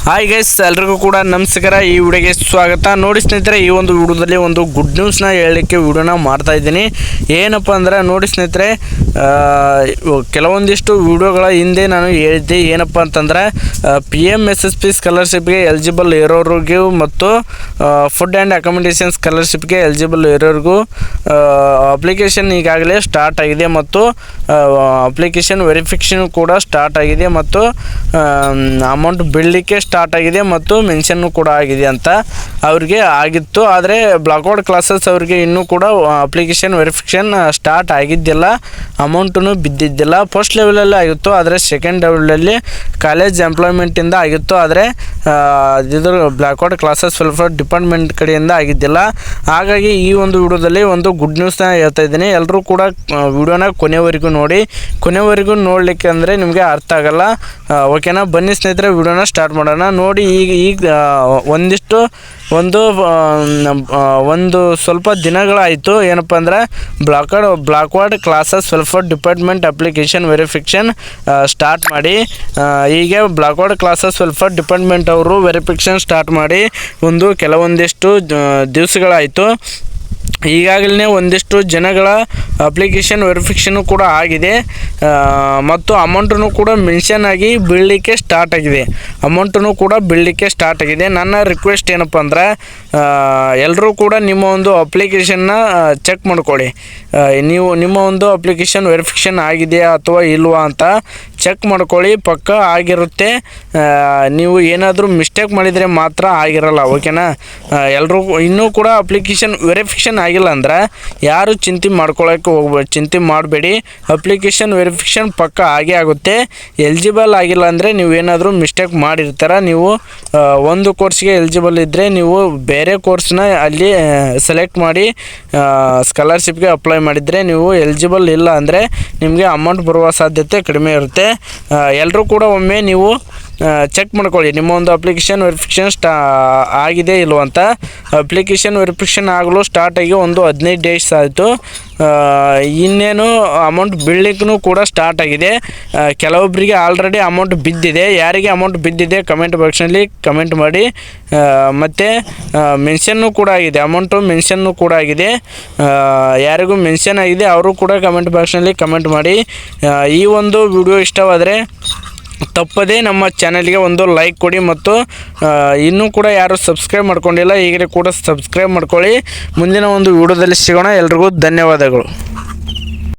Hi guys, ಎಲ್ರಿಗೂ ಕೂಡ ನಮಸ್ಕಾರ. ಈ ವಿಡಿಯೋಗೆ ಸ್ವಾಗತ. ನೋಡಿ ಸ್ನೇಹಿತರೆ, ಈ ಒಂದು ವಿಡಿಯೋದಲ್ಲಿ ಒಂದು ಗುಡ್ ನ್ಯೂಸ್ನ ಹೇಳಲಿಕ್ಕೆ ವಿಡಿಯೋನ ಮಾಡ್ತಾ ಇದ್ದೀನಿ. ಏನಪ್ಪ ಅಂದ್ರೆ ನೋಡಿ ಸ್ನೇಹಿತರೆ, ಕೆಲವೊಂದಿಷ್ಟು ವಿಡಿಯೋಗಳ ಹಿಂದೆ ನಾನು ಹೇಳಿದ್ದೆ. ಏನಪ್ಪ ಅಂತಂದರೆ PMSSP ಸ್ಕಾಲರ್ಶಿಪ್ಗೆ ಎಲಿಜಿಬಲ್ ಇರೋರಿಗೂ ಮತ್ತು ಫುಡ್ ಆ್ಯಂಡ್ ಅಕಾಮಿಡೇಷನ್ ಸ್ಕಾಲರ್ಶಿಪ್ಗೆ ಎಲಿಜಿಬಲ್ ಇರೋರಿಗೂ ಅಪ್ಲಿಕೇಶನ್ ಈಗಾಗಲೇ ಸ್ಟಾರ್ಟ್ ಆಗಿದೆ ಮತ್ತು ಅಪ್ಲಿಕೇಶನ್ ವೆರಿಫಿಕೇಷನ್ ಕೂಡ ಸ್ಟಾರ್ಟ್ ಆಗಿದೆ ಮತ್ತು ಅಮೌಂಟ್ ಬಿಡಲಿಕ್ಕೆ ಸ್ಟಾರ್ಟ್ ಆಗಿದೆ ಮತ್ತು ಮೆನ್ಷನ್ನು ಕೂಡ ಆಗಿದೆ ಅಂತ ಅವ್ರಿಗೆ ಆಗಿತ್ತು. ಆದರೆ ಬ್ಲಾಕ್ಔಟ್ ಕ್ಲಾಸಸ್ ಅವರಿಗೆ ಇನ್ನೂ ಕೂಡ ಅಪ್ಲಿಕೇಶನ್ ವೆರಿಫಿಕೇಷನ್ ಸ್ಟಾರ್ಟ್ ಆಗಿದ್ದಿಲ್ಲ, ಅಮೌಂಟೂ ಬಿದ್ದಿದ್ದಿಲ್ಲ. ಫಸ್ಟ್ ಲೆವೆಲಲ್ಲಿ ಆಗಿತ್ತು, ಆದರೆ ಸೆಕೆಂಡ್ ಲೆವೆಲಲ್ಲಿ ಕಾಲೇಜ್ ಎಂಪ್ಲಾಯ್ಮೆಂಟಿಂದ ಆಗಿತ್ತು. ಆದರೆ ಇದು ಬ್ಲಾಕ್ಔಟ್ ಕ್ಲಾಸಸ್ ವೆಲ್ಫೇರ್ ಡಿಪಾರ್ಟ್ಮೆಂಟ್ ಕಡೆಯಿಂದ ಆಗಿದ್ದಿಲ್ಲ. ಹಾಗಾಗಿ ಈ ಒಂದು ವಿಡಿಯೋದಲ್ಲಿ ಒಂದು ಗುಡ್ ನ್ಯೂಸ್ನ ಹೇಳ್ತಾ ಇದ್ದೀನಿ. ಎಲ್ಲರೂ ಕೂಡ ವಿಡಿಯೋನ ಕೊನೆವರೆಗೂ ನೋಡಿ. ಕೊನೆವರೆಗೂ ನೋಡಲಿಕ್ಕೆ ಅಂದರೆ ನಿಮಗೆ ಅರ್ಥ ಆಗಲ್ಲ. ಓಕೆನಾ? ಬನ್ನಿ ಸ್ನೇಹಿತರೆ, ವಿಡಿಯೋನ ಸ್ಟಾರ್ಟ್ ಮಾಡೋಣ. ನೋಡಿ, ಈಗ ಒಂದು ಸ್ವಲ್ಪ ದಿನಗಳಾಯಿತು. ಏನಪ್ಪ ಅಂದರೆ blackout classes welfare department application verification start ಮಾಡಿ. ಹೀಗೆ ಬ್ಲಾಕ್ಔಟ್ ಕ್ಲಾಸಸ್ ವೆಲ್ಫೇರ್ ಡಿಪಾರ್ಟ್ಮೆಂಟ್ ಅವರು ವೆರಿಫಿಕೇಷನ್ ಸ್ಟಾರ್ಟ್ ಮಾಡಿ ಕೆಲವೊಂದಿಷ್ಟು ದಿವಸಗಳಾಯಿತು. ಈಗಾಗಲೇ ಒಂದಿಷ್ಟು ಜನಗಳ ಅಪ್ಲಿಕೇಶನ್ ವೆರಿಫಿಕೇಷನ್ನು ಕೂಡ ಆಗಿದೆ ಮತ್ತು ಅಮೌಂಟನ್ನು ಕೂಡ ಮೆನ್ಷನ್ ಆಗಿ ಬೀಳಲಿಕ್ಕೆ ಸ್ಟಾರ್ಟ್ ಆಗಿದೆ. ನನ್ನ ರಿಕ್ವೆಸ್ಟ್ ಏನಪ್ಪ ಅಂದ್ರೆ, ಎಲ್ಲರೂ ಕೂಡ ನಿಮ್ಮ ಒಂದು ಅಪ್ಲಿಕೇಶನ್ನ ಚೆಕ್ ಮಾಡ್ಕೊಳ್ಳಿ. ನೀವು ನಿಮ್ಮ ಒಂದು ಅಪ್ಲಿಕೇಶನ್ ವೆರಿಫಿಕೇಷನ್ ಆಗಿದೆಯಾ ಅಥವಾ ಇಲ್ವಾ ಅಂತ ಚೆಕ್ ಮಾಡ್ಕೊಳ್ಳಿ. ಪಕ್ಕ ಆಗಿರುತ್ತೆ. ನೀವು ಏನಾದರೂ ಮಿಸ್ಟೇಕ್ ಮಾಡಿದರೆ ಮಾತ್ರ ಆಗಿರಲ್ಲ. ಓಕೆನಾ? ಎಲ್ಲರೂ ಇನ್ನೂ ಕೂಡ ಅಪ್ಲಿಕೇಶನ್ ವೆರಿಫಿಕೇಷನ್ ಆಗಿಲ್ಲ ಅಂದ್ರೆ ಯಾರು ಚಿಂತೆ ಮಾಡಬೇಡಿ. ಅಪ್ಲಿಕೇಶನ್ ವೆರಿಫಿಕೇಷನ್ ಪಕ್ಕ ಆಗೇ ಆಗುತ್ತೆ. ಎಲಿಜಿಬಲ್ ಆಗಿಲ್ಲ ಅಂದರೆ ನೀವು ಏನಾದರೂ ಮಿಸ್ಟೇಕ್ ಮಾಡಿರ್ತಾರ. ನೀವು ಒಂದು ಕೋರ್ಸ್ಗೆ ಎಲಿಜಿಬಲ್ ಇದ್ದರೆ ನೀವು ಬೇರೆ ಕೋರ್ಸ್ನ ಅಲ್ಲಿ ಸೆಲೆಕ್ಟ್ ಮಾಡಿ ಸ್ಕಾಲರ್ಶಿಪ್ಗೆ ಅಪ್ಲೈ ಮಾಡಿದರೆ, ನೀವು ಎಲಿಜಿಬಲ್ ಇಲ್ಲ ಅಂದರೆ ನಿಮಗೆ ಅಮೌಂಟ್ ಬರುವ ಸಾಧ್ಯತೆ ಕಡಿಮೆ ಇರುತ್ತೆ. ಎಲ್ಲರೂ ಕೂಡ ಒಮ್ಮೆ ನೀವು ಚೆಕ್ ಮಾಡ್ಕೊಳ್ಳಿ ನಿಮ್ಮ ಒಂದು ಅಪ್ಲಿಕೇಶನ್ ವೆರಿಫಿಕೇಷನ್ ಆಗಿದೆ ಇಲ್ವ ಅಂತ. ಅಪ್ಲಿಕೇಶನ್ ವೆರಿಫಿಕೇಷನ್ ಆಗಲು ಸ್ಟಾರ್ಟ್ ಆಗಿ ಒಂದು 15 ಡೇಸ್ ಆಯಿತು. ಇನ್ನೇನು ಅಮೌಂಟ್ ಬೀಳಲಿಕ್ಕೂ ಕೂಡ ಸ್ಟಾರ್ಟ್ ಆಗಿದೆ. ಕೆಲವೊಬ್ಬರಿಗೆ ಆಲ್ರೆಡಿ ಅಮೌಂಟ್ ಬಿದ್ದಿದೆ. ಯಾರಿಗೆ ಅಮೌಂಟ್ ಬಿದ್ದಿದೆ ಕಮೆಂಟ್ ಬಾಕ್ಸ್ನಲ್ಲಿ ಕಮೆಂಟ್ ಮಾಡಿ. ಮತ್ತು ಮೆನ್ಷನ್ನು ಕೂಡ ಆಗಿದೆ, ಅಮೌಂಟು ಮೆನ್ಷನ್ನು ಕೂಡ ಆಗಿದೆ. ಯಾರಿಗೂ ಮೆನ್ಷನ್ ಆಗಿದೆ ಅವರು ಕೂಡ ಕಮೆಂಟ್ ಬಾಕ್ಸ್ನಲ್ಲಿ ಕಮೆಂಟ್ ಮಾಡಿ. ಈ ಒಂದು ವಿಡಿಯೋ ಇಷ್ಟವಾದರೆ ತಪ್ಪದೇ ನಮ್ಮ ಚಾನಲ್ಗೆ ಒಂದು ಲೈಕ್ ಕೊಡಿ ಮತ್ತು ಇನ್ನೂ ಕೂಡ ಯಾರು ಸಬ್ಸ್ಕ್ರೈಬ್ ಮಾಡ್ಕೊಂಡಿಲ್ಲ ಈಗಲೇ ಕೂಡ ಸಬ್ಸ್ಕ್ರೈಬ್ ಮಾಡ್ಕೊಳ್ಳಿ. ಮುಂದಿನ ಒಂದು ವಿಡಿಯೋದಲ್ಲಿ ಸಿಗೋಣ. ಎಲ್ರಿಗೂ ಧನ್ಯವಾದಗಳು.